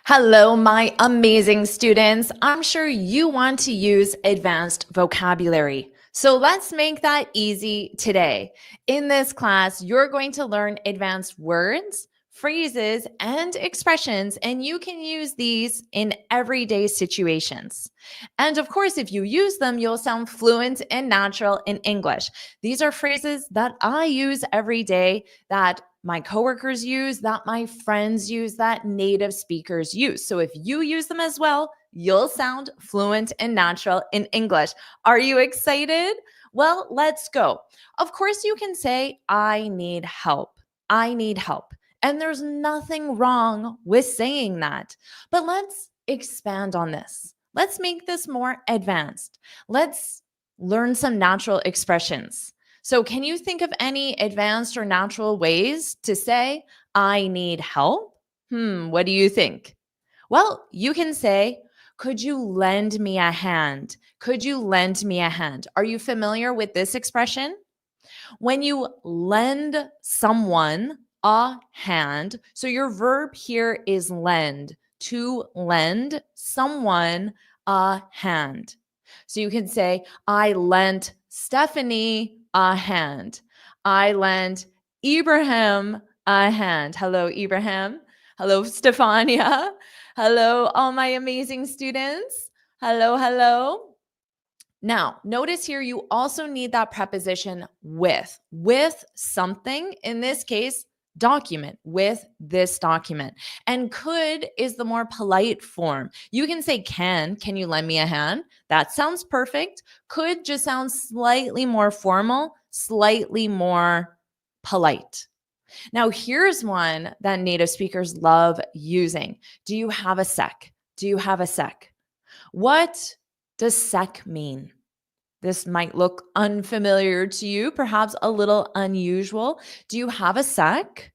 Hello, my amazing students. I'm sure you want to use advanced vocabulary. So let's make that easy today. In this class, you're going to learn advanced words, phrases, and expressions, and you can use these in everyday situations. And of course, if you use them, you'll sound fluent and natural in English. These are phrases that I use every day that my coworkers use, that my friends use, that native speakers use. So if you use them as well, you'll sound fluent and natural in English. Are you excited? Well, let's go. Of course, you can say, I need help. I need help. And there's nothing wrong with saying that. But let's expand on this. Let's make this more advanced. Let's learn some natural expressions. So, can you think of any advanced or natural ways to say, I need help? What do you think? Well, you can say, could you lend me a hand? Could you lend me a hand? Are you familiar with this expression? When you lend someone a hand, so your verb here is lend, to lend someone a hand. So you can say, I lent Stephanie a hand. I lent Ibrahim a hand. Hello, Ibrahim. Hello, Stefania. Hello, all my amazing students. Hello, hello. Now, notice here you also need that preposition with something, in this case, document, with this document. And could is the more polite form. You can say can you lend me a hand? That sounds perfect. Could just sounds slightly more formal, slightly more polite. Now, here's one that native speakers love using. Do you have a sec? Do you have a sec? What does sec mean? This might look unfamiliar to you, perhaps a little unusual. Do you have a sec?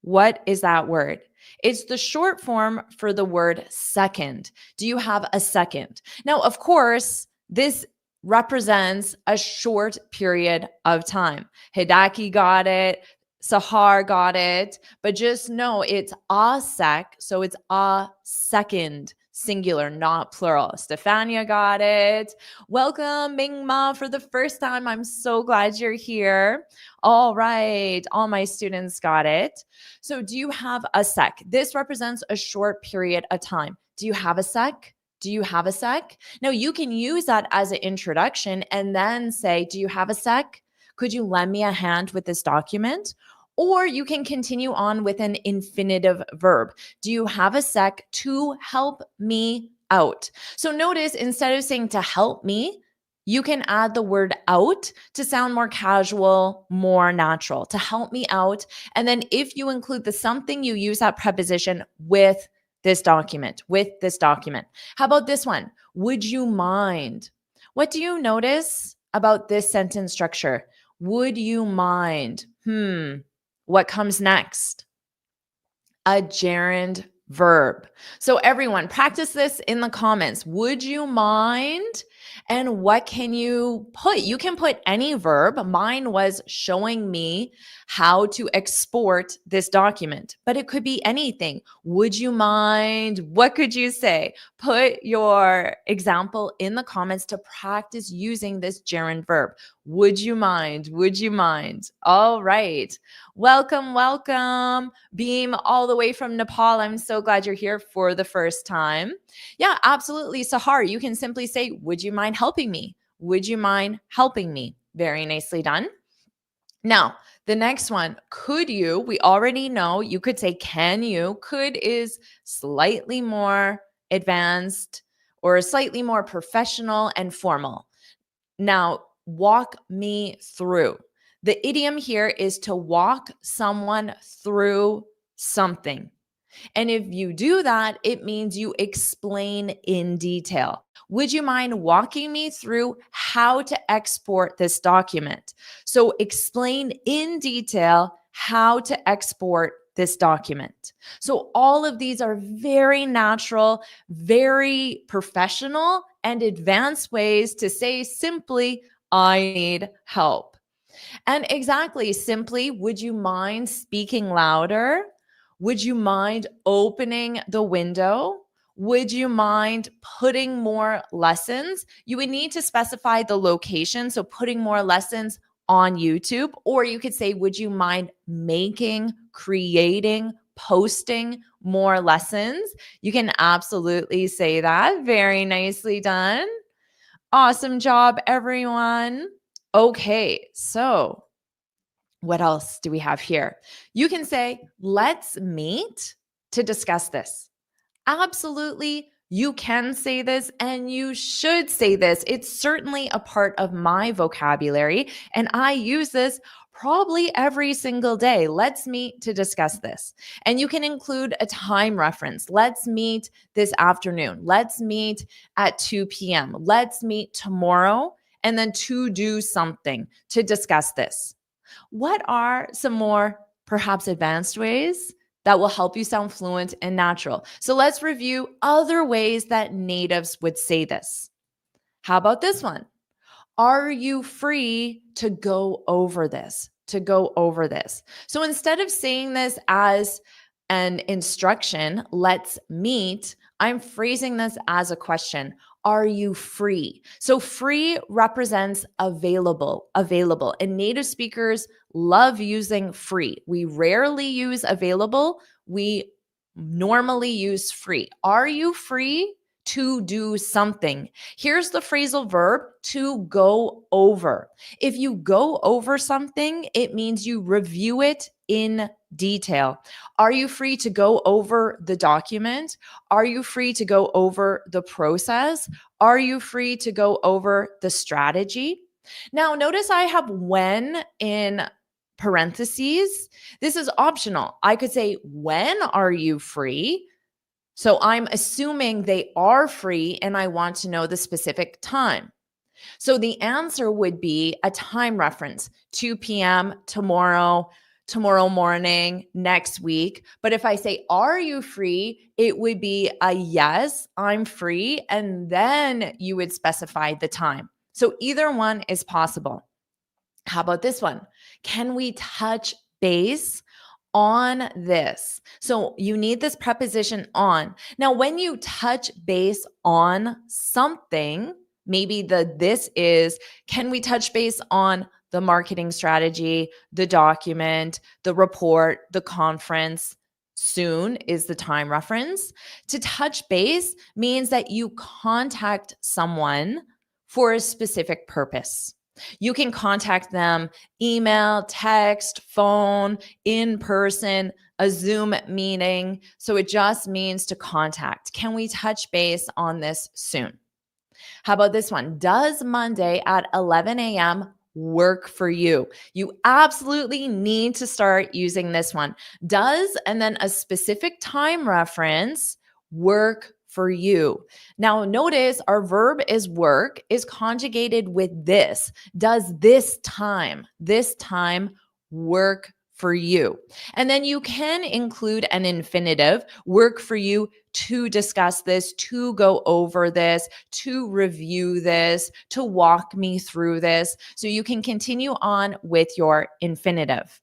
What is that word? It's the short form for the word second. Do you have a second? Now, of course, this represents a short period of time. Hidaki got it. Sahar got it. But just know it's a sec, so it's a second. Singular, not plural. Stefania got it. Welcome, Mingma, for the first time. I'm so glad you're here. All right, all my students got it. So, do you have a sec? This represents a short period of time. Do you have a sec? Do you have a sec? Now, you can use that as an introduction and then say, do you have a sec? Could you lend me a hand with this document? Or you can continue on with an infinitive verb. Do you have a sec to help me out? So notice instead of saying to help me, you can add the word out to sound more casual, more natural, to help me out. And then if you include the something, you use that preposition with this document, with this document. How about this one? Would you mind? What do you notice about this sentence structure? Would you mind? What comes next? A gerund verb. So everyone, practice this in the comments. Would you mind? And what can you put? You can put any verb. Mine was showing me how to export this document, but it could be anything. Would you mind? What could you say? Put your example in the comments to practice using this gerund verb. Would you mind? Would you mind? All right. Welcome, welcome. Beam all the way from Nepal. I'm so glad you're here for the first time. Yeah, absolutely. Sahar, you can simply say, would you mind helping me? Would you mind helping me? Very nicely done. Now, the next one, could you? We already know you could say, can you? Could is slightly more advanced or slightly more professional and formal. Now, walk me through. The idiom here is to walk someone through something. And if you do that, it means you explain in detail. Would you mind walking me through how to export this document? So explain in detail how to export this document. So all of these are very natural, very professional, and advanced ways to say simply, I need help. And exactly, simply, would you mind speaking louder? Would you mind opening the window? Would you mind putting more lessons? You would need to specify the location. So putting more lessons on YouTube, or you could say, would you mind making, creating, posting more lessons? You can absolutely say that. Very nicely done. Awesome job, everyone. Okay, so what else do we have here? You can say, let's meet to discuss this. Absolutely, you can say this and you should say this. It's certainly a part of my vocabulary, and I use this probably every single day. Let's meet to discuss this. And you can include a time reference. Let's meet this afternoon. Let's meet at 2 p.m. Let's meet tomorrow, and then to do something to discuss this. What are some more perhaps advanced ways that will help you sound fluent and natural? So let's review other ways that natives would say this. How about this one? Are you free to go over this? To go over this. So instead of saying this as an instruction, let's meet, I'm phrasing this as a question. Are you free? So free represents available, available. And native speakers love using free. We rarely use available. We normally use free. Are you free to do something? Here's the phrasal verb, to go over. If you go over something, it means you review it in detail. Are you free to go over the document? Are you free to go over the process? Are you free to go over the strategy? Now, notice I have when in parentheses. This is optional. I could say, when are you free? So I'm assuming they are free and I want to know the specific time. So the answer would be a time reference, 2 p.m. tomorrow, tomorrow morning, next week. But if I say, are you free? It would be a yes, I'm free. And then you would specify the time. So either one is possible. How about this one? Can we touch base on this? So you need this preposition on. Now, when you touch base on something, maybe this is, can we touch base on the marketing strategy, the document, the report, the conference? Soon is the time reference. To touch base means that you contact someone for a specific purpose. You can contact them email, text, phone, in person, a Zoom meeting. So it just means to contact. Can we touch base on this soon? How about this one? Does Monday at 11 a.m. work for you? You absolutely need to start using this one. Does, and then a specific time reference, work for you. Now, notice our verb is work is conjugated with this. Does this time work for you? And then you can include an infinitive, work for you to discuss this, to go over this, to review this, to walk me through this. So you can continue on with your infinitive.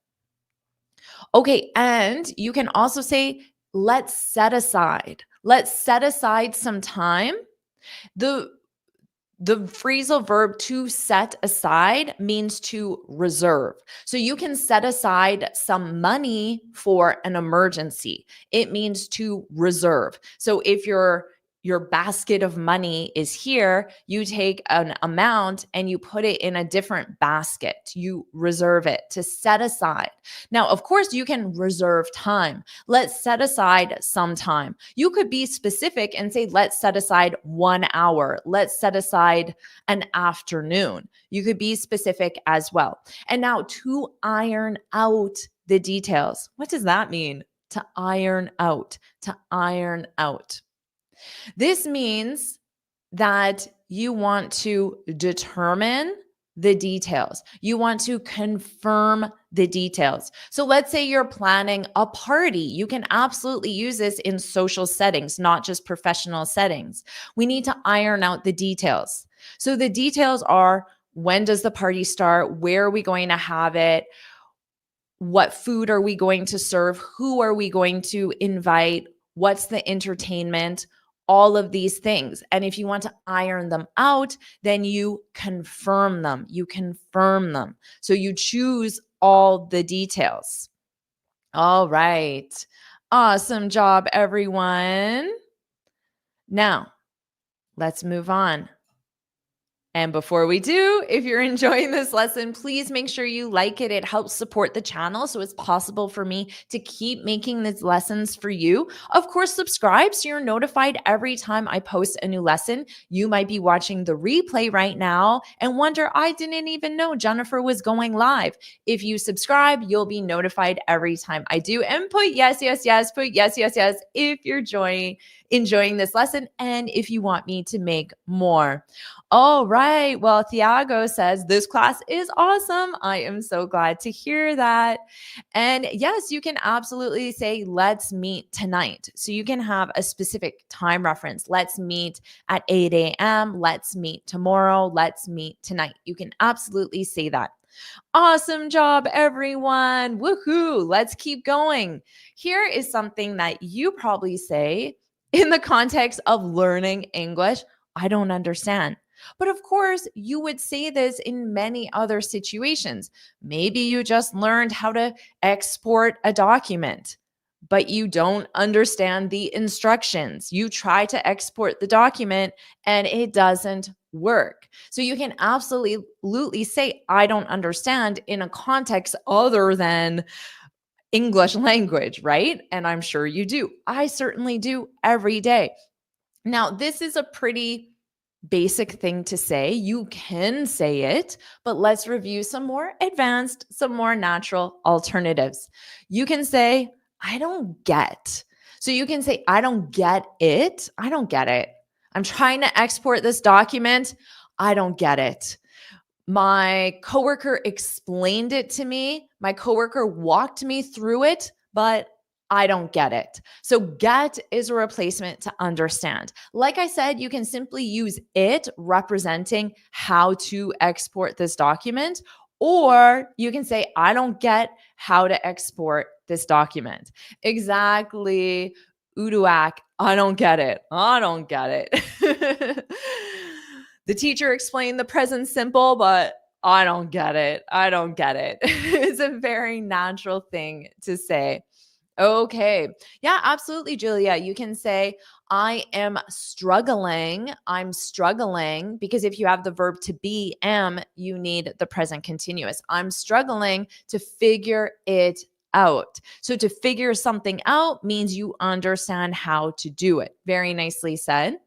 Okay, and you can also say, let's set aside. Let's set aside some time. The phrasal verb to set aside means to reserve. So you can set aside some money for an emergency. It means to reserve. So if your basket of money is here, you take an amount and you put it in a different basket. You reserve it to set aside. Now, of course, you can reserve time. Let's set aside some time. You could be specific and say, let's set aside 1 hour. Let's set aside an afternoon. You could be specific as well. And now to iron out the details. What does that mean? To iron out, to iron out. This means that you want to determine the details. You want to confirm the details. So let's say you're planning a party. You can absolutely use this in social settings, not just professional settings. We need to iron out the details. So the details are, when does the party start? Where are we going to have it? What food are we going to serve? Who are we going to invite? What's the entertainment? All of these things. And if you want to iron them out, then you confirm them. You confirm them. So you choose all the details. All right. Awesome job, everyone. Now, let's move on. And before we do, if you're enjoying this lesson, please make sure you like it. It helps support the channel so it's possible for me to keep making these lessons for you. Of course, subscribe so you're notified every time I post a new lesson. You might be watching the replay right now and wonder, I didn't even know Jennifer was going live. If you subscribe, you'll be notified every time I do. And put yes, yes, yes, put yes, yes, yes if you're enjoying this lesson and if you want me to make more. All right. Well, Thiago says this class is awesome. I am so glad to hear that. And yes, you can absolutely say, let's meet tonight. So you can have a specific time reference. Let's meet at 8 a.m. Let's meet tomorrow. Let's meet tonight. You can absolutely say that. Awesome job, everyone. Woohoo. Let's keep going. Here is something that you probably say in the context of learning English. I don't understand. But of course, you would say this in many other situations. Maybe you just learned how to export a document, but you don't understand the instructions. You try to export the document and it doesn't work. So you can absolutely say, I don't understand in a context other than English language, right? And I'm sure you do. I certainly do every day. Now, this is a pretty basic thing to say. You can say it, but let's review some more advanced, some more natural alternatives. You can say, I don't get. So you can say, I don't get it. I don't get it. I'm trying to export this document. I don't get it. My coworker explained it to me. My coworker walked me through it, but I don't get it. So get is a replacement to understand. Like I said, you can simply use it representing how to export this document, or you can say, I don't get how to export this document. Exactly. Uduak, I don't get it. I don't get it. The teacher explained the present simple, but I don't get it. I don't get it. It's a very natural thing to say. Okay. Yeah, absolutely, Julia. You can say, I am struggling. I'm struggling because if you have the verb to be, am, you need the present continuous. I'm struggling to figure it out. So to figure something out means you understand how to do it. Very nicely said.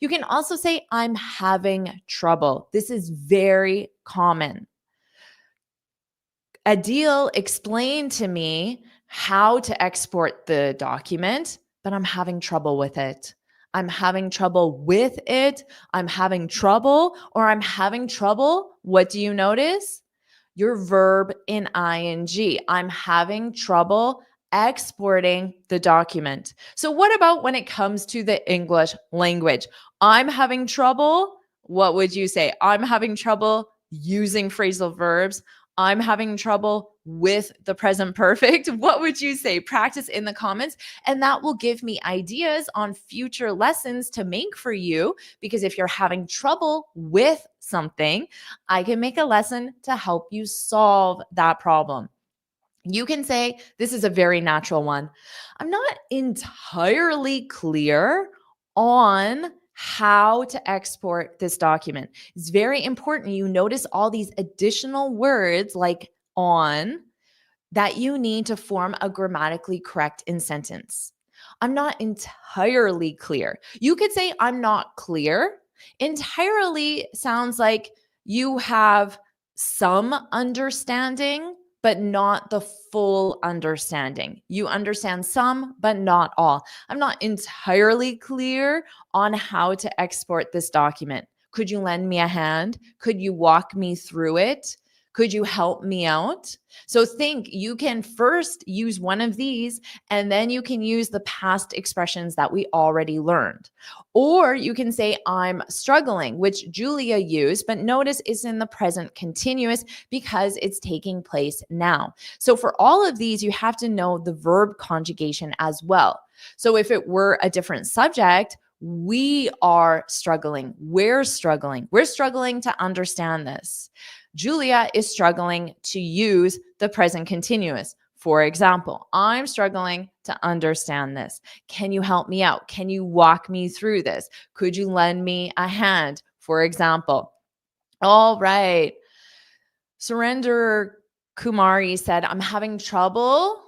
You can also say, I'm having trouble. This is very common. Adil explained to me how to export the document, but I'm having trouble with it. I'm having trouble with it. I'm having trouble, or I'm having trouble. What do you notice? Your verb in ing. I'm having trouble exporting the document. So, what about when it comes to the English language? I'm having trouble. What would you say? I'm having trouble using phrasal verbs. I'm having trouble with the present perfect. What would you say? Practice in the comments, and that will give me ideas on future lessons to make for you. Because if you're having trouble with something, I can make a lesson to help you solve that problem. You can say, this is a very natural one. I'm not entirely clear on how to export this document. It's very important you notice all these additional words like on that you need to form a grammatically correct in sentence. I'm not entirely clear. You could say, I'm not clear. Entirely sounds like you have some understanding, but not the full understanding. You understand some, but not all. I'm not entirely clear on how to export this document. Could you lend me a hand? Could you walk me through it? Could you help me out? So think you can first use one of these, and then you can use the past expressions that we already learned. Or you can say, I'm struggling, which Julia used, but notice it's in the present continuous because it's taking place now. So for all of these, you have to know the verb conjugation as well. So if it were a different subject, we are struggling. We're struggling. We're struggling to understand this. Julia is struggling to use the present continuous. For example, I'm struggling to understand this. Can you help me out? Can you walk me through this? Could you lend me a hand? For example. All right. Surrender Kumari said, I'm having trouble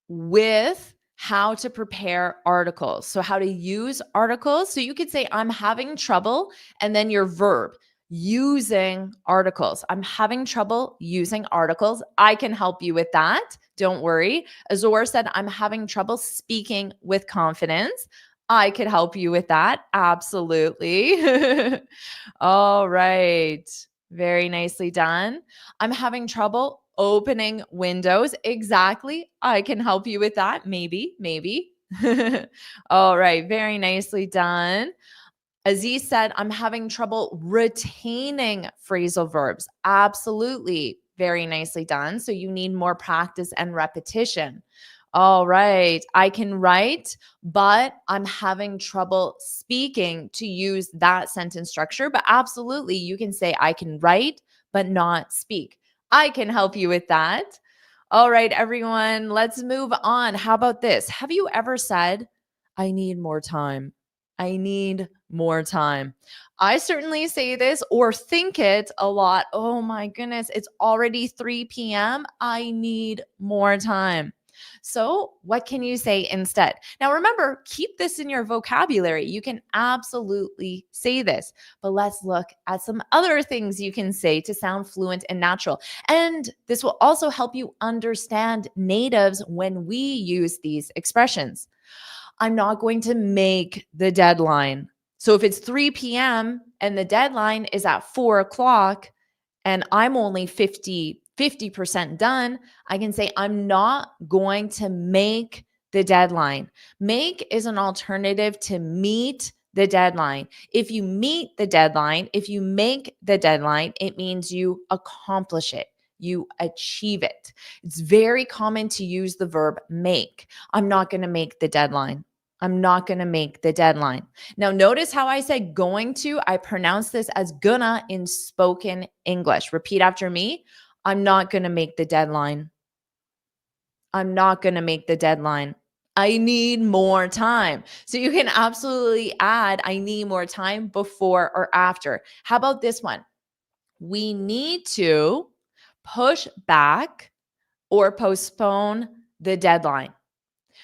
with how to prepare articles. So how to use articles. So you could say, I'm having trouble, and then your verb, using articles. I'm having trouble using articles. I can help you with that. Don't worry. Azor said, I'm having trouble speaking with confidence. I could help you with that. Absolutely. All right. Very nicely done. I'm having trouble opening windows. Exactly. I can help you with that. Maybe, maybe. All right. Very nicely done. Aziz said, I'm having trouble retaining phrasal verbs. Absolutely. Very nicely done. So you need more practice and repetition. All right. I can write, but I'm having trouble speaking to use that sentence structure. But absolutely, you can say, I can write, but not speak. I can help you with that. All right, everyone, let's move on. How about this? Have you ever said, I need more time? I need more time. I certainly say this or think it a lot. Oh my goodness, it's already 3 p.m. I need more time. So, what can you say instead? Now, remember, keep this in your vocabulary. You can absolutely say this, but let's look at some other things you can say to sound fluent and natural. And this will also help you understand natives when we use these expressions. I'm not going to make the deadline. So, if it's 3 p.m. and the deadline is at 4 o'clock, and I'm only 50% done, I can say I'm not going to make the deadline. Make is an alternative to meet the deadline. If you meet the deadline, if you make the deadline, it means you accomplish it. You achieve it. It's very common to use the verb make. I'm not going to make the deadline. I'm not going to make the deadline. Now, notice how I said going to. I pronounce this as gonna in spoken English. Repeat after me. I'm not going to make the deadline. I'm not going to make the deadline. I need more time. So you can absolutely add, I need more time before or after. How about this one? We need to push back or postpone the deadline.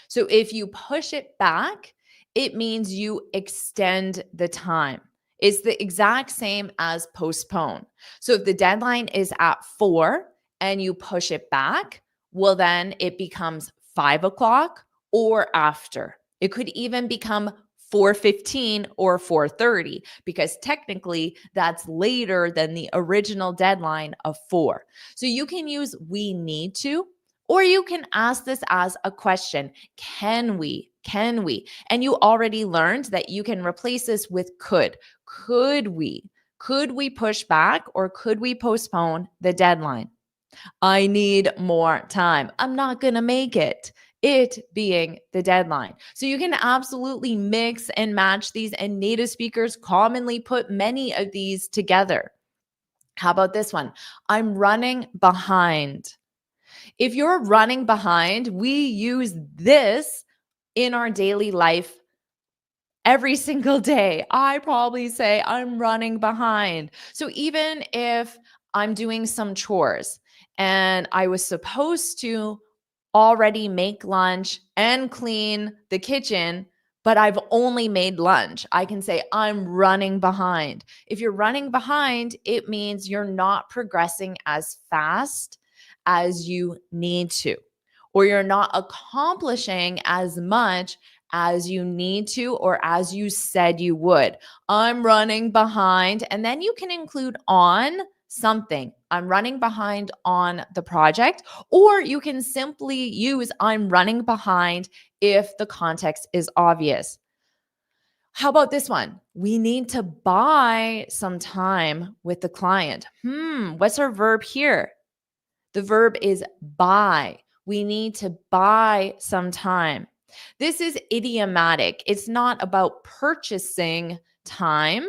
So if you push it back, it means you extend the time. It's the exact same as postpone. So if the deadline is at 4 and you push it back, well, then it becomes 5 o'clock or after. It could even become 4:15 or 4:30 because technically that's later than the original deadline of 4. So you can use we need to, or you can ask this as a question. Can we? Can we? And you already learned that you can replace this with could. Could we? Could we push back or could we postpone the deadline? I need more time. I'm not going to make it. It being the deadline. So you can absolutely mix and match these, and native speakers commonly put many of these together. How about this one? I'm running behind. If you're running behind, we use this in our daily life every single day. I probably say I'm running behind. So even if I'm doing some chores and I was supposed to already make lunch and clean the kitchen, but I've only made lunch, I can say I'm running behind. If you're running behind, it means you're not progressing as fast as you need to, or you're not accomplishing as much as you need to or as you said you would. I'm running behind. And then you can include on something. I'm running behind on the project. Or you can simply use I'm running behind if the context is obvious. How about this one? We need to buy some time with the client. What's our verb here? The verb is buy. We need to buy some time. This is idiomatic. It's not about purchasing time.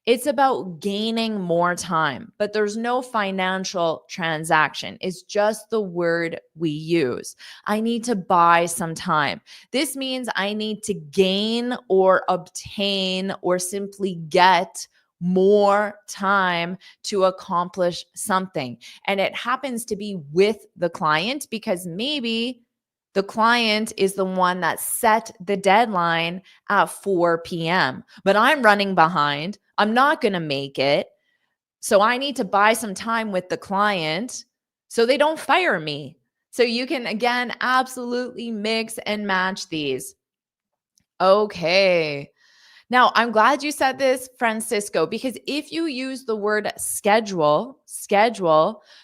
It's about gaining more time, but there's no financial transaction. It's just the word we use. I need to buy some time. This means I need to gain or obtain or simply get more time to accomplish something. And it happens to be with the client because maybe the client is the one that set the deadline at 4 p.m., but I'm running behind. I'm not going to make it. So I need to buy some time with the client so they don't fire me. So you can, again, absolutely mix and match these. Okay. Now, I'm glad you said this, Francisco, because if you use the word schedule,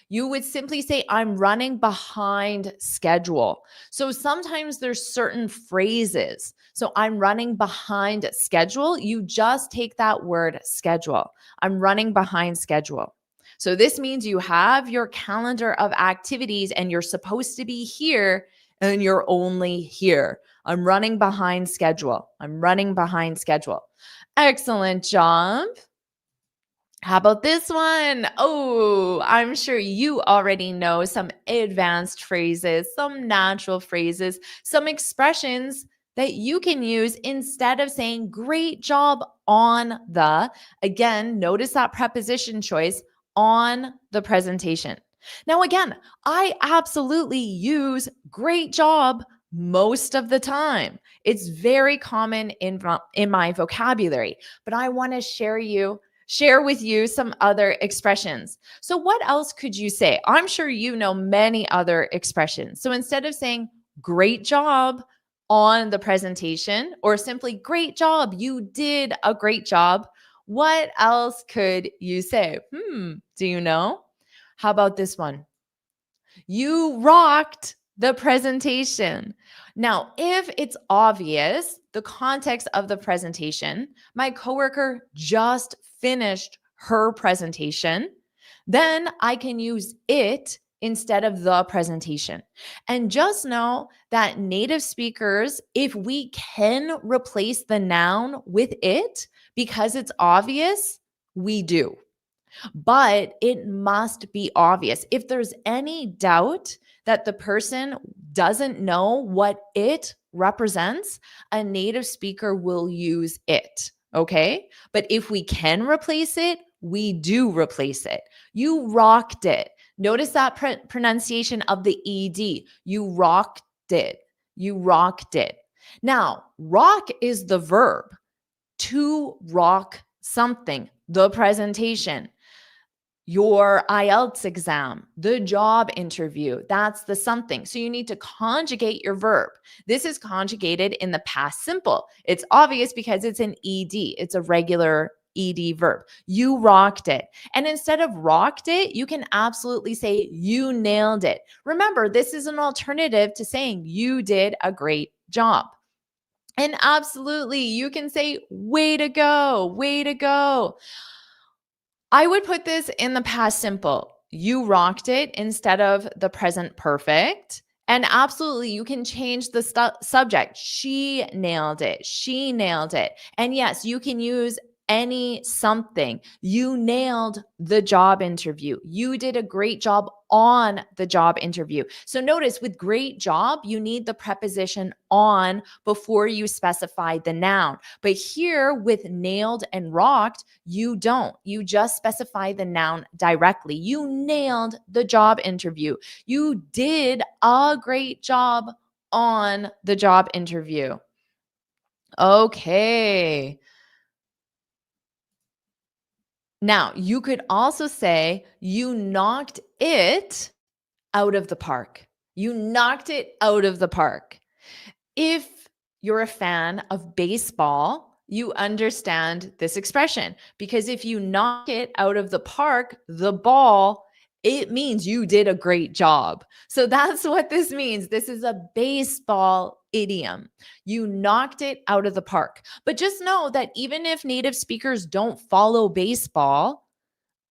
you would simply say, I'm running behind schedule. So sometimes there's certain phrases. So I'm running behind schedule. You just take that word schedule. I'm running behind schedule. So this means you have your calendar of activities and you're supposed to be here and you're only here. I'm running behind schedule. I'm running behind schedule. Excellent job. How about this one? Oh, I'm sure you already know some advanced phrases, some natural phrases, some expressions that you can use instead of saying great job on the. Again, notice that preposition choice on the presentation. Now, again, I absolutely use great job most of the time. It's very common in my vocabulary, but I want to share with you some other expressions. So what else could you say? I'm sure you know many other expressions. So instead of saying great job on the presentation or simply great job, you did a great job, what else could you say? Do you know? How about this one? You rocked the presentation. Now, if it's obvious, the context of the presentation, my coworker just finished her presentation, then I can use it instead of the presentation. And just know that native speakers, if we can replace the noun with it because it's obvious, we do, but it must be obvious. If there's any doubt that the person doesn't know what it represents, a native speaker will use it. Okay. But if we can replace it, we do replace it. You rocked it. Notice that pronunciation of the ED. You rocked it. You rocked it. Now, rock is the verb. To rock something, the presentation, your IELTS exam, the job interview, that's the something. So you need to conjugate your verb. This is conjugated in the past simple. It's obvious because it's an ED. It's a regular ED verb. You rocked it. And instead of rocked it, you can absolutely say you nailed it. Remember, this is an alternative to saying you did a great job. And absolutely, you can say way to go, way to go. I would put this in the past simple. You rocked it instead of the present perfect. And absolutely, you can change the subject. She nailed it. She nailed it. And yes, you can use any something. You nailed the job interview. You did a great job on the job interview. So notice with great job, you need the preposition on before you specify the noun. But here with nailed and rocked, you don't. You just specify the noun directly. You nailed the job interview. You did a great job on the job interview. Okay. Now, you could also say you knocked it out of the park. You knocked it out of the park. If you're a fan of baseball, you understand this expression. Because if you knock it out of the park, the ball, it means you did a great job. So that's what this means. This is a baseball idiom. You knocked it out of the park. But just know that even if native speakers don't follow baseball,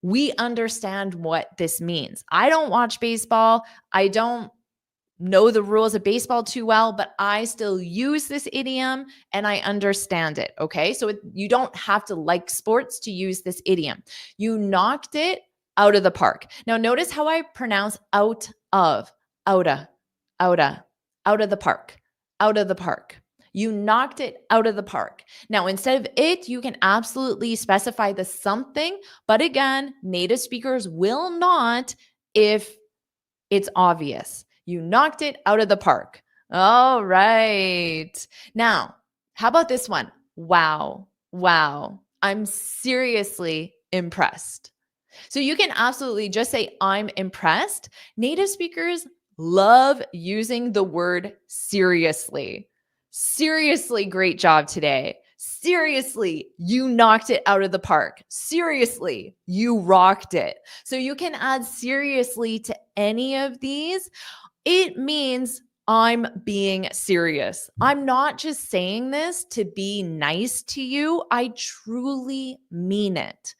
we understand what this means. I don't watch baseball. I don't know the rules of baseball too well, but I still use this idiom and I understand it. Okay. So you don't have to like sports to use this idiom. You knocked it out of the park. Now, notice how I pronounce out of, outa, outa, out of the park, out of the park. You knocked it out of the park. Now, instead of it, you can absolutely specify the something. But again, native speakers will not if it's obvious. You knocked it out of the park. All right. Now, how about this one? Wow. Wow. I'm seriously impressed. So you can absolutely just say, I'm impressed. Native speakers love using the word seriously. Seriously, great job today. Seriously, you knocked it out of the park. Seriously, you rocked it. So you can add seriously to any of these. It means I'm being serious. I'm not just saying this to be nice to you. I truly mean it.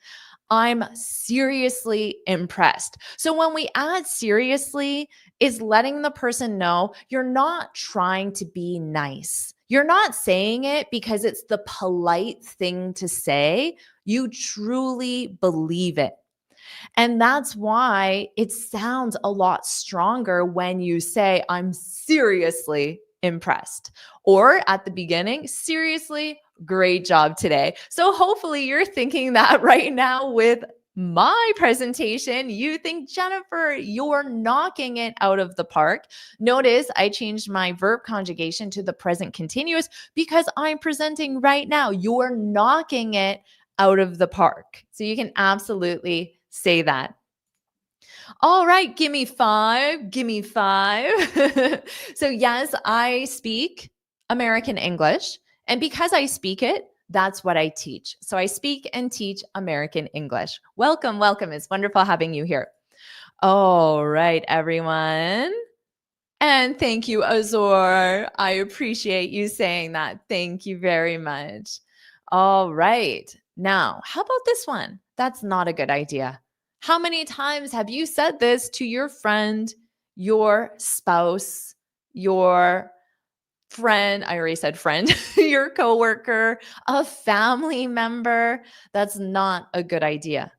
I'm seriously impressed. So when we add seriously, is letting the person know you're not trying to be nice. You're not saying it because it's the polite thing to say. You truly believe it. And that's why it sounds a lot stronger when you say, I'm seriously impressed. Or at the beginning, seriously, great job today. So hopefully you're thinking that right now with my presentation. You think, Jennifer, you're knocking it out of the park. Notice I changed my verb conjugation to the present continuous because I'm presenting right now. You're knocking it out of the park. So you can absolutely say that. All right, give me five. Give me five. So, yes, I speak American English. And because I speak it, that's what I teach. So, I speak and teach American English. Welcome, welcome. It's wonderful having you here. All right, everyone. And thank you, Azor. I appreciate you saying that. Thank you very much. All right. Now, how about this one? That's not a good idea. How many times have you said this to your friend, your spouse, your friend? I already said friend, your coworker, a family member. That's not a good idea.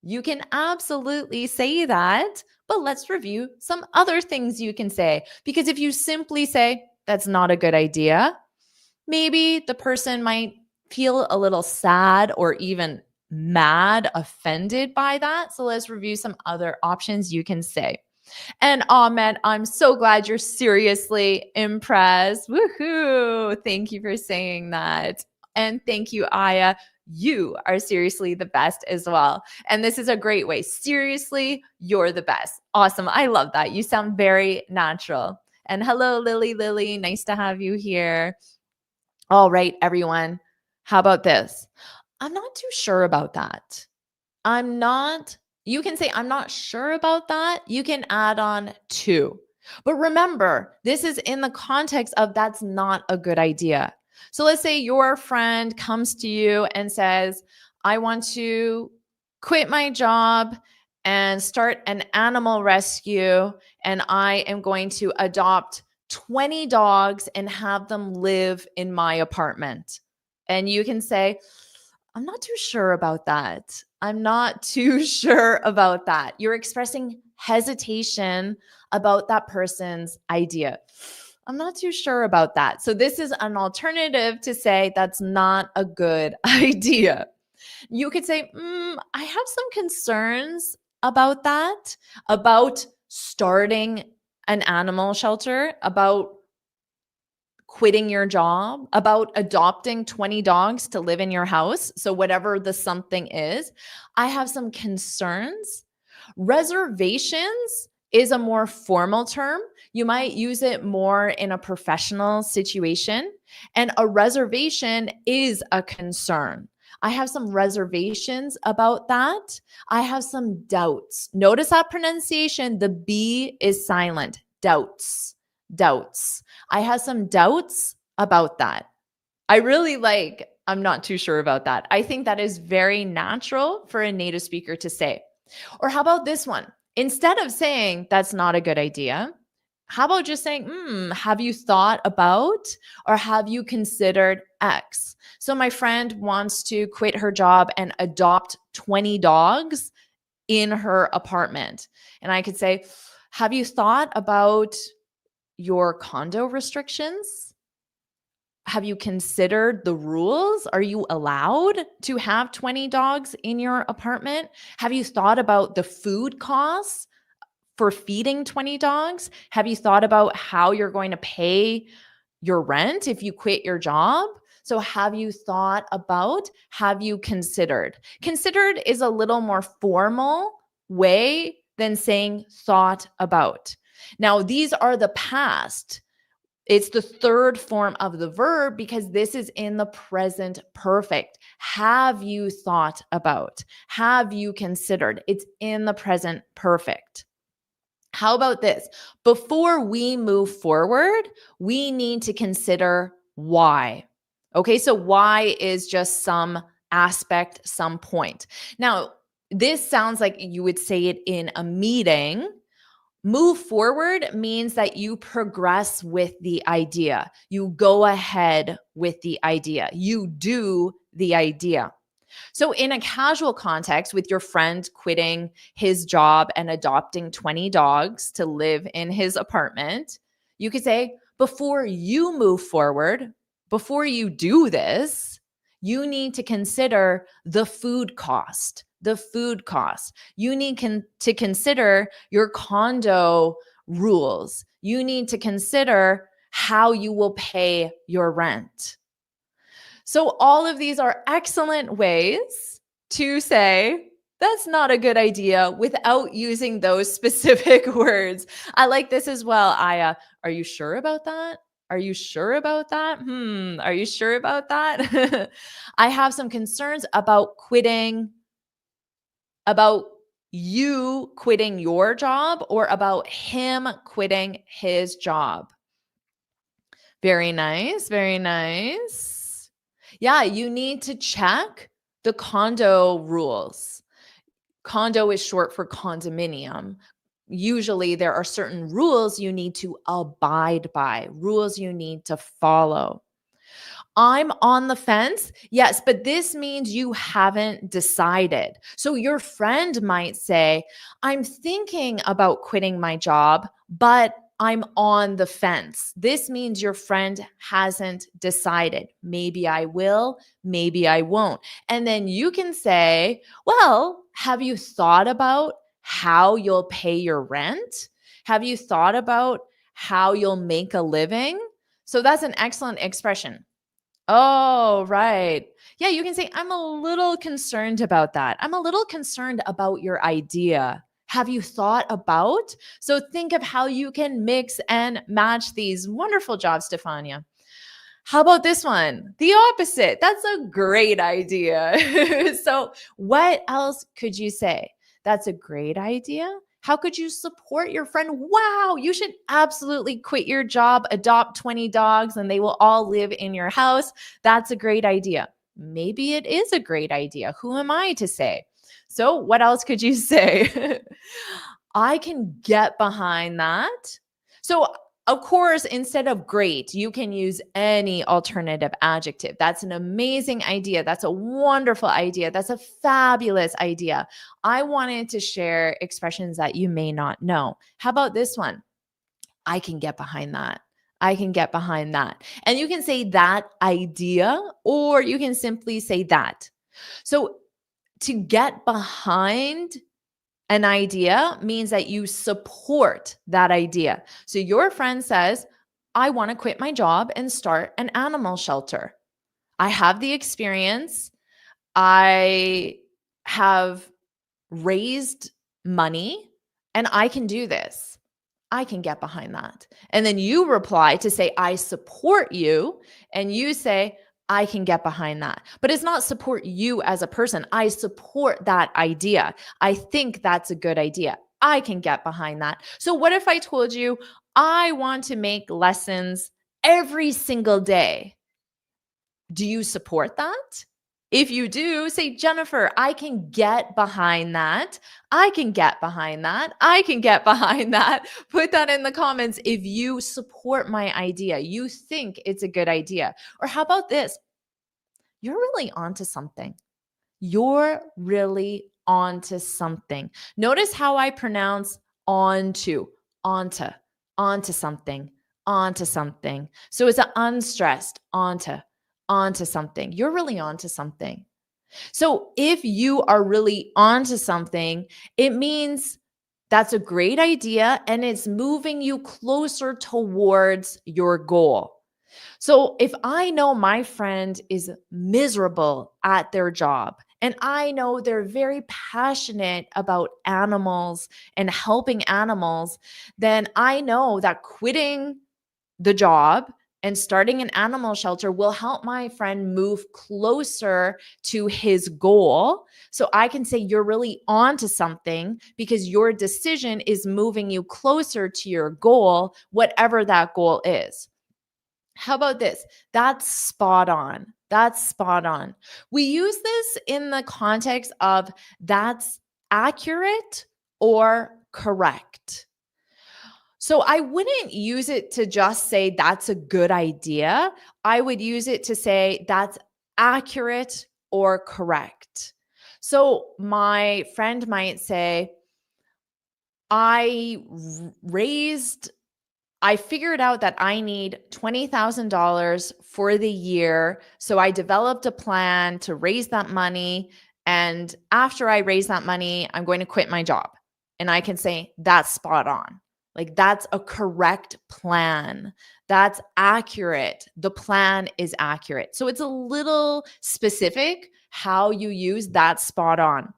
You can absolutely say that, but let's review some other things you can say. Because if you simply say, that's not a good idea, maybe the person might feel a little sad or even mad, offended by that. So let's review some other options you can say. And Ahmed, I'm so glad you're seriously impressed. Woohoo! Thank you for saying that. And thank you, Aya. You are seriously the best as well. And this is a great way. Seriously, you're the best. Awesome. I love that. You sound very natural. And hello, Lily. Lily, nice to have you here. All right, everyone. How about this? I'm not too sure about that. You can say, I'm not sure about that. You can add on to. But remember, this is in the context of that's not a good idea. So let's say your friend comes to you and says, I want to quit my job and start an animal rescue, and I am going to adopt 20 dogs and have them live in my apartment. And you can say, I'm not too sure about that. I'm not too sure about that. You're expressing hesitation about that person's idea. I'm not too sure about that. So this is an alternative to say that's not a good idea. You could say, I have some concerns about that, about starting an animal shelter, about quitting your job, about adopting 20 dogs to live in your house. So whatever the something is, I have some concerns. Reservations is a more formal term. You might use it more in a professional situation, and a reservation is a concern. I have some reservations about that. I have some doubts. Notice that pronunciation, the B is silent. Doubts, doubts. I have some doubts about that. I'm not too sure about that. I think that is very natural for a native speaker to say. Or how about this one? Instead of saying that's not a good idea, how about just saying, have you thought about or have you considered X? So my friend wants to quit her job and adopt 20 dogs in her apartment. And I could say, have you thought about your condo restrictions? Have you considered the rules? Are you allowed to have 20 dogs in your apartment? Have you thought about the food costs for feeding 20 dogs? Have you thought about how you're going to pay your rent if you quit your job? So have you thought about, have you considered? Considered is a little more formal way than saying thought about. Now, these are the past. It's the third form of the verb because this is in the present perfect. Have you thought about? Have you considered? It's in the present perfect. How about this? Before we move forward, we need to consider why. Okay, so why is just some aspect, some point. Now, this sounds like you would say it in a meeting. Move forward means that you progress with the idea. You go ahead with the idea. You do the idea. So, in a casual context with your friend quitting his job and adopting 20 dogs to live in his apartment, you could say, before you move forward, before you do this, you need to consider the food cost. The food cost. You need to consider your condo rules. You need to consider how you will pay your rent. So all of these are excellent ways to say, that's not a good idea without using those specific words. I like this as well, Aya. Are you sure about that? Are you sure about that? Are you sure about that? I have some concerns about about you quitting your job or about him quitting his job. Very nice. Very nice. Yeah, you need to check the condo rules. Condo is short for condominium. Usually, there are certain rules you need to abide by, rules you need to follow. I'm on the fence. Yes, but this means you haven't decided. So your friend might say, I'm thinking about quitting my job, but I'm on the fence. This means your friend hasn't decided. Maybe I will, maybe I won't. And then you can say, well, have you thought about how you'll pay your rent? Have you thought about how you'll make a living? So that's an excellent expression. Oh, right. Yeah, you can say, I'm a little concerned about that. I'm a little concerned about your idea. Have you thought about? So think of how you can mix and match these. Wonderful job, Stefania. How about this one? The opposite. That's a great idea. So, what else could you say? That's a great idea. How could you support your friend? Wow, you should absolutely quit your job, adopt 20 dogs, and they will all live in your house. That's a great idea. Maybe it is a great idea. Who am I to say? So, what else could you say? I can get behind that. So, of course, instead of great, you can use any alternative adjective. That's an amazing idea. That's a wonderful idea. That's a fabulous idea. I wanted to share expressions that you may not know. How about this one? I can get behind that. I can get behind that. And you can say that idea, or you can simply say that. So, to get behind an idea means that you support that idea. So your friend says, I want to quit my job and start an animal shelter. I have the experience. I have raised money and I can do this. I can get behind that. And then you reply to say, I support you. And you say, I can get behind that. But it's not support you as a person. I support that idea. I think that's a good idea. I can get behind that. So what if I told you, I want to make lessons every single day? Do you support that? If you do, say, Jennifer, I can get behind that. I can get behind that. I can get behind that. Put that in the comments if you support my idea. You think it's a good idea. Or how about this? You're really onto something. You're really onto something. Notice how I pronounce onto, onto something, onto something. So it's an unstressed onto something. You're really onto something. So if you are really onto something, it means that's a great idea and it's moving you closer towards your goal. So if I know my friend is miserable at their job and I know they're very passionate about animals and helping animals, then I know that quitting the job and starting an animal shelter will help my friend move closer to his goal. So I can say you're really onto something because your decision is moving you closer to your goal, whatever that goal is. How about this? That's spot on. That's spot on. We use this in the context of that's accurate or correct. So I wouldn't use it to just say that's a good idea. I would use it to say that's accurate or correct. So my friend might say, I raised I figured out that I need $20,000 for the year. So I developed a plan to raise that money. And after I raise that money, I'm going to quit my job. And I can say, that's spot on. Like, that's a correct plan. That's accurate. The plan is accurate. So it's a little specific how you use that spot on.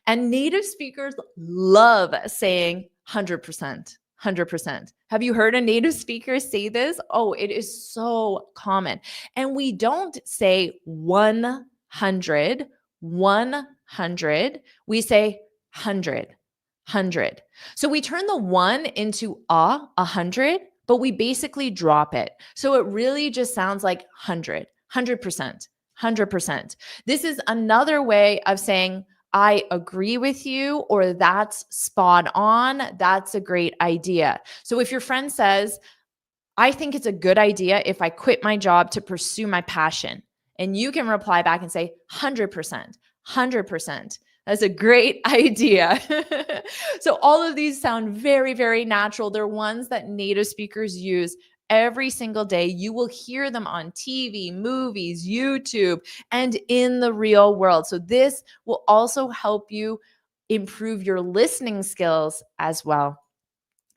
And native speakers love saying 100%. 100%. Have you heard a native speaker say this? Oh, it is so common. And we don't say 100, 100. We say 100. So we turn the one into 100, but we basically drop it. So it really just sounds like 100%. 100%. This is another way of saying, I agree with you, or that's spot on. That's a great idea. So if your friend says, I think it's a good idea if I quit my job to pursue my passion, and you can reply back and say 100%, 100%. That's a great idea. So all of these sound very, very natural. They're ones that native speakers use every single day. You will hear them on TV, movies, YouTube, and in the real world. So this will also help you improve your listening skills as well.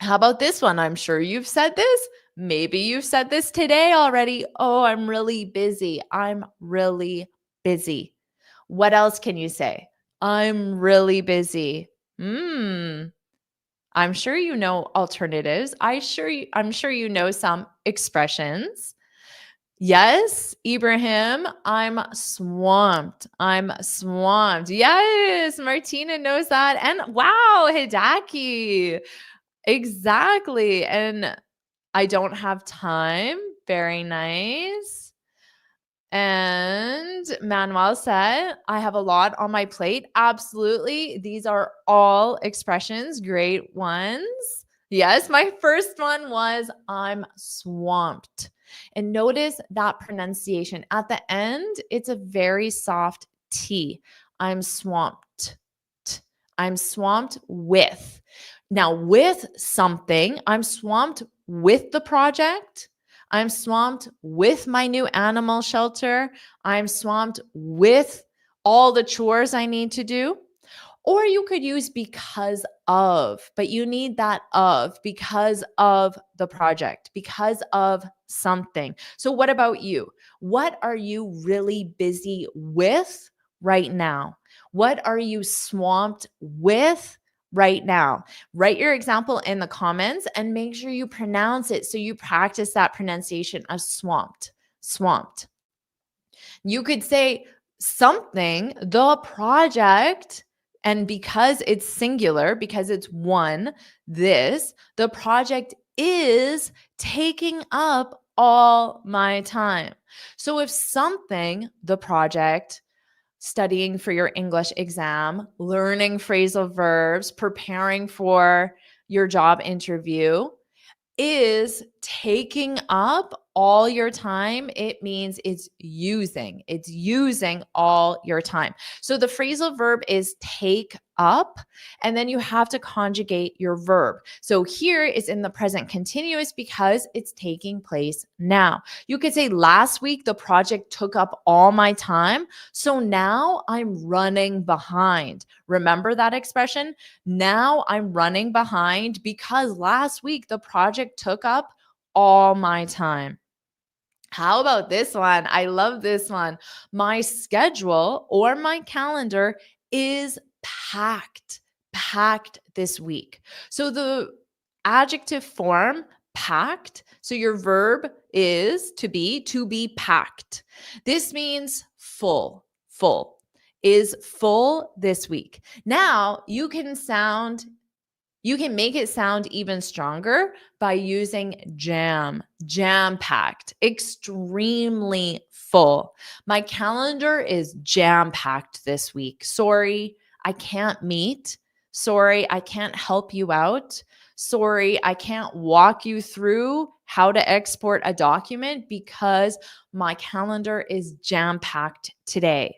How about this one? I'm sure you've said this. Maybe you've said this today already. Oh, I'm really busy. I'm really busy. What else can you say? I'm really busy. I'm sure you know alternatives. I'm sure you know some expressions. Yes, Ibrahim, I'm swamped. I'm swamped. Yes, Martina knows that. And wow, Hidaki. Exactly. And I don't have time. Very nice. And Manuel said, I have a lot on my plate. Absolutely. These are all expressions, great ones. Yes, my first one was I'm swamped. And notice that pronunciation. At the end, it's a very soft T. I'm swamped. I'm swamped with. Now, with something, I'm swamped with the project. I'm swamped with my new animal shelter. I'm swamped with all the chores I need to do. Or you could use because of, but you need that of because of the project, because of something. So what about you? What are you really busy with right now? What are you swamped with right now. Write your example in the comments and make sure you pronounce it so you practice that pronunciation of swamped. Swamped. You could say something, the project, and because it's singular, because it's one, the project is taking up all my time. So if something, the project, studying for your English exam, learning phrasal verbs, preparing for your job interview, is taking up all your time, it means it's using all your time. So the phrasal verb is take up, and then you have to conjugate your verb. So here is in the present continuous because it's taking place now. You could say last week the project took up all my time, so now I'm running behind. Remember that expression? Now I'm running behind because last week the project took up all my time. How about this one? I love this one. My schedule or my calendar is packed this week. So the adjective form packed, so your verb is to be packed. This means full is full this week. Now you can make it sound even stronger by using jam-packed, extremely full. My calendar is jam-packed this week. Sorry, I can't meet. Sorry, I can't help you out. Sorry, I can't walk you through how to export a document because my calendar is jam-packed today.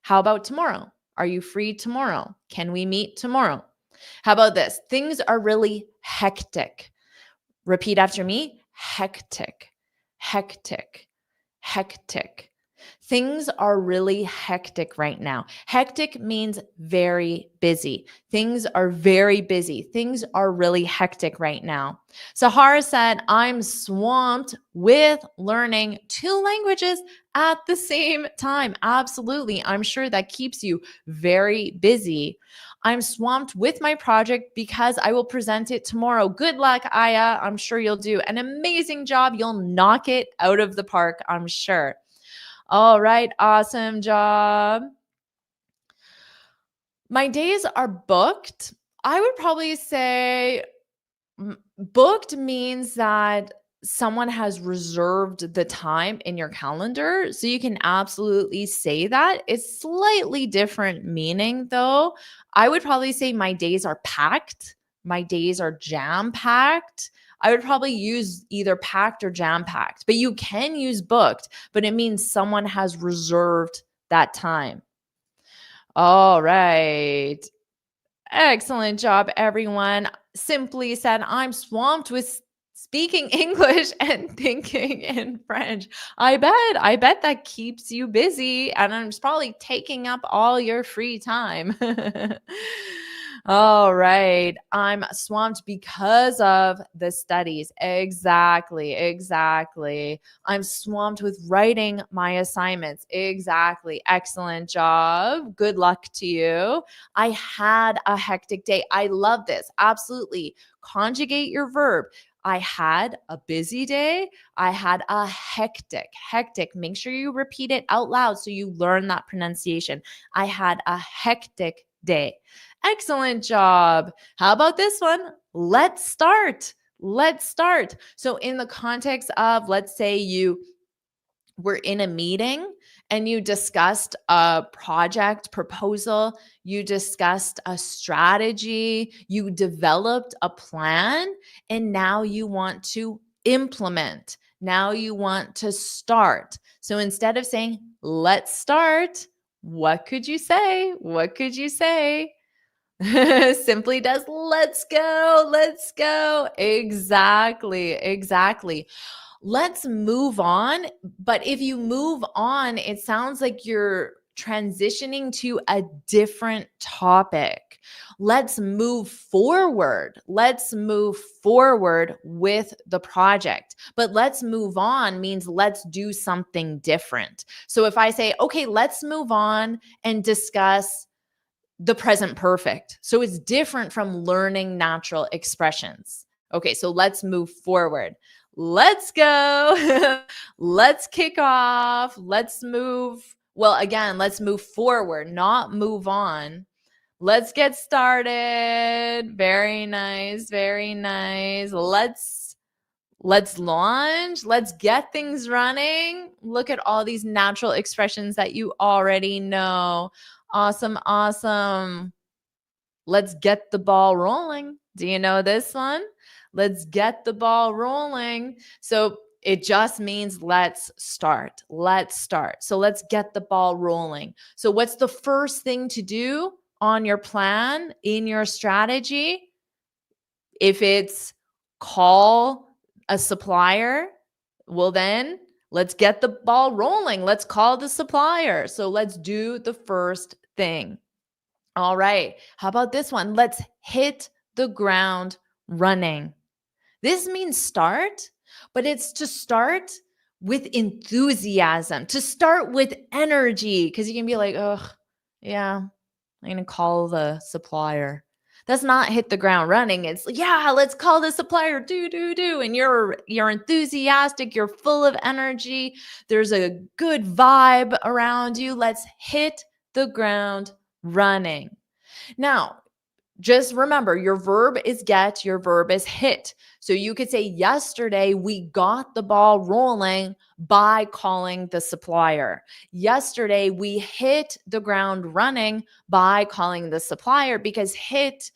How about tomorrow? Are you free tomorrow? Can we meet tomorrow? How about this? Things are really hectic. Repeat after me. Hectic, hectic, hectic. Things are really hectic right now. Hectic means very busy. Things are very busy. Things are really hectic right now. Sahara said, I'm swamped with learning 2 languages at the same time. Absolutely. I'm sure that keeps you very busy. I'm swamped with my project because I will present it tomorrow. Good luck, Aya. I'm sure you'll do an amazing job. You'll knock it out of the park, I'm sure. All right, awesome job. My days are booked. I would probably say booked means that someone has reserved the time in your calendar. So you can absolutely say that. It's slightly different meaning though. I would probably say my days are packed. My days are jam-packed. I would probably use either packed or jam-packed, but you can use booked, but it means someone has reserved that time. All right. Excellent job, everyone. Simply said, I'm swamped with speaking English and thinking in French. I bet that keeps you busy and it's probably taking up all your free time. All right. I'm swamped because of the studies. Exactly. I'm swamped with writing my assignments. Exactly. Excellent job. Good luck to you. I had a hectic day. I love this. Absolutely. Conjugate your verb. I had a busy day. I had a hectic. Make sure you repeat it out loud so you learn that pronunciation. I had a hectic day. Excellent job. How about this one? Let's start. So in the context of, let's say you were in a meeting and you discussed a project proposal, you discussed a strategy, you developed a plan, and now you want to implement. Now you want to start. So instead of saying, let's start, what could you say? Simply does let's go. Exactly. Let's move on. But if you move on, it sounds like you're transitioning to a different topic. Let's move forward. Let's move forward with the project. But let's move on means let's do something different. So if I say, okay, let's move on and discuss the present perfect. So it's different from learning natural expressions. Okay, so let's move forward. Let's go. Let's kick off. Let's move. Well, again, let's move forward, not move on. Let's get started. Very nice. Very nice. Let's launch. Let's get things running. Look at all these natural expressions that you already know. Awesome, awesome. Let's get the ball rolling. Do you know this one? Let's get the ball rolling. So it just means let's start. Let's start. So let's get the ball rolling. So what's the first thing to do on your plan, in your strategy? If it's call a supplier, well, then let's get the ball rolling. Let's call the supplier. So let's do the first thing. All right. How about this one? Let's hit the ground running. This means start, but it's to start with enthusiasm, to start with energy, because you can be like, oh, yeah, I'm going to call the supplier. That's not hit the ground running. It's yeah, let's call the supplier. Do. And you're enthusiastic, you're full of energy. There's a good vibe around you. Let's hit the ground running. Now, just remember your verb is get, your verb is hit. So you could say, yesterday we got the ball rolling by calling the supplier. Yesterday we hit the ground running by calling the supplier, because hit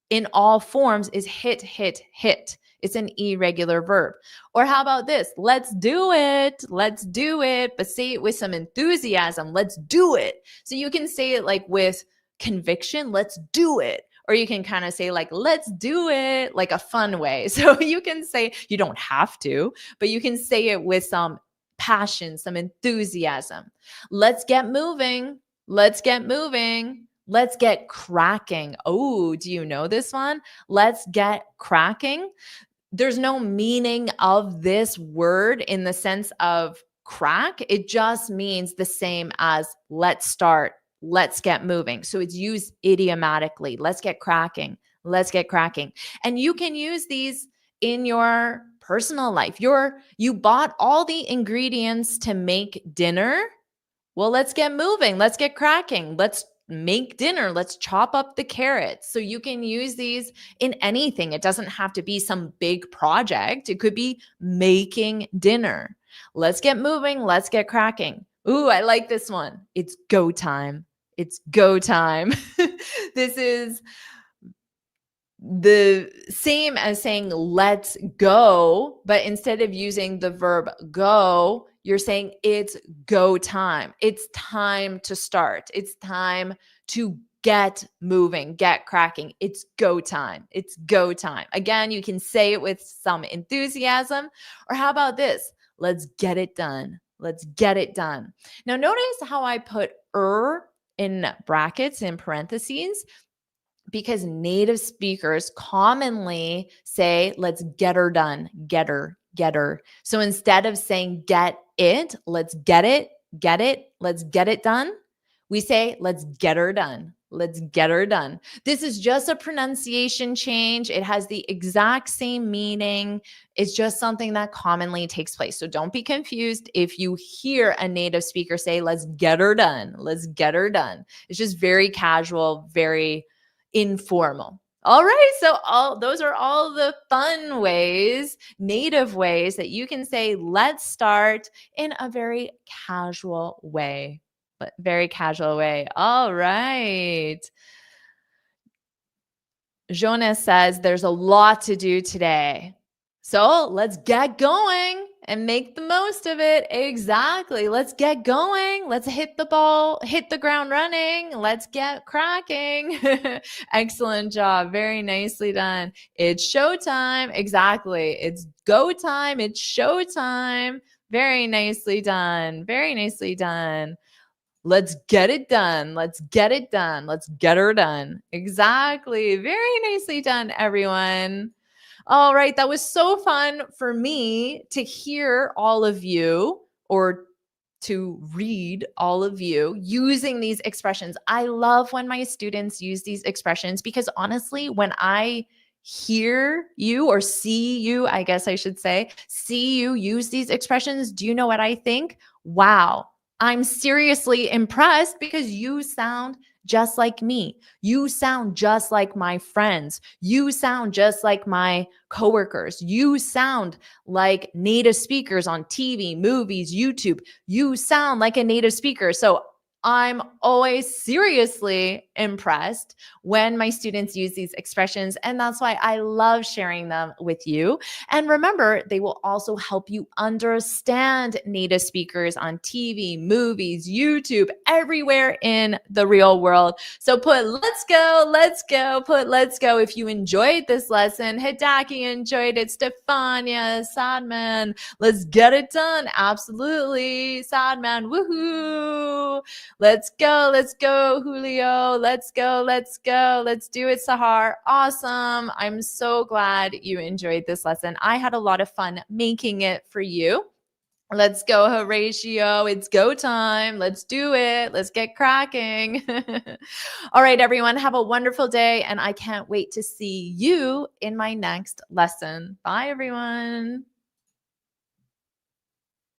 in all forms is hit, hit, hit. It's an irregular verb. Or how about this? Let's do it. Let's do it. But say it with some enthusiasm. Let's do it. So you can say it like with conviction. Let's do it. Or you can kind of say like, let's do it, like a fun way. So you can say, you don't have to, but you can say it with some passion, some enthusiasm. Let's get moving. Let's get moving. Let's get cracking. Oh, do you know this one? Let's get cracking. There's no meaning of this word in the sense of crack. It just means the same as let's start, let's get moving. So it's used idiomatically. Let's get cracking. Let's get cracking. And you can use these in your personal life. You bought all the ingredients to make dinner. Well, let's get moving. Let's get cracking. Let's make dinner. Let's chop up the carrots. So you can use these in anything. It doesn't have to be some big project. It could be making dinner. Let's get moving. Let's get cracking. Ooh, I like this one. It's go time. It's go time. This is the same as saying let's go, but instead of using the verb go, you're saying it's go time. It's time to start. It's time to get moving, get cracking. It's go time. It's go time. Again, you can say it with some enthusiasm. Or how about this? Let's get it done. Let's get it done. Now, notice how I put in brackets, in parentheses, because native speakers commonly say, let's get her done, get her. So instead of saying get it, let's get it, let's get it done, we say, let's get her done. Let's get her done. This is just a pronunciation change. It has the exact same meaning. It's just something that commonly takes place. So don't be confused if you hear a native speaker say, let's get her done. Let's get her done. It's just very casual, very informal. All right. So those are all the fun ways, native ways that you can say, let's start in a very casual way. But very casual way. All right. Jonas says there's a lot to do today. So let's get going and make the most of it. Exactly. Let's get going. Let's hit the ground running. Let's get cracking. Excellent job. Very nicely done. It's showtime. Exactly. It's go time. It's showtime. Very nicely done. Very nicely done. Let's get it done. Let's get it done. Let's get her done. Exactly. Very nicely done, everyone. All right. That was so fun for me to hear all of you, or to read all of you using these expressions. I love when my students use these expressions because honestly, when I hear you or see you, I guess I should say, see you use these expressions, do you know what I think? Wow, I'm seriously impressed because you sound just like me. You sound just like my friends. You sound just like my coworkers. You sound like native speakers on TV, movies, YouTube. You sound like a native speaker. So I'm always seriously impressed when my students use these expressions. And that's why I love sharing them with you. And remember, they will also help you understand native speakers on TV, movies, YouTube, everywhere in the real world. So put let's go, put let's go. If you enjoyed this lesson, Hidaki enjoyed it, Stefania, Sadman, let's get it done. Absolutely. Sadman, woohoo. Let's go, Julio. Let's go. Let's do it, Sahar. Awesome. I'm so glad you enjoyed this lesson. I had a lot of fun making it for you. Let's go, Horatio. It's go time. Let's do it. Let's get cracking. All right, everyone. Have a wonderful day. And I can't wait to see you in my next lesson. Bye, everyone.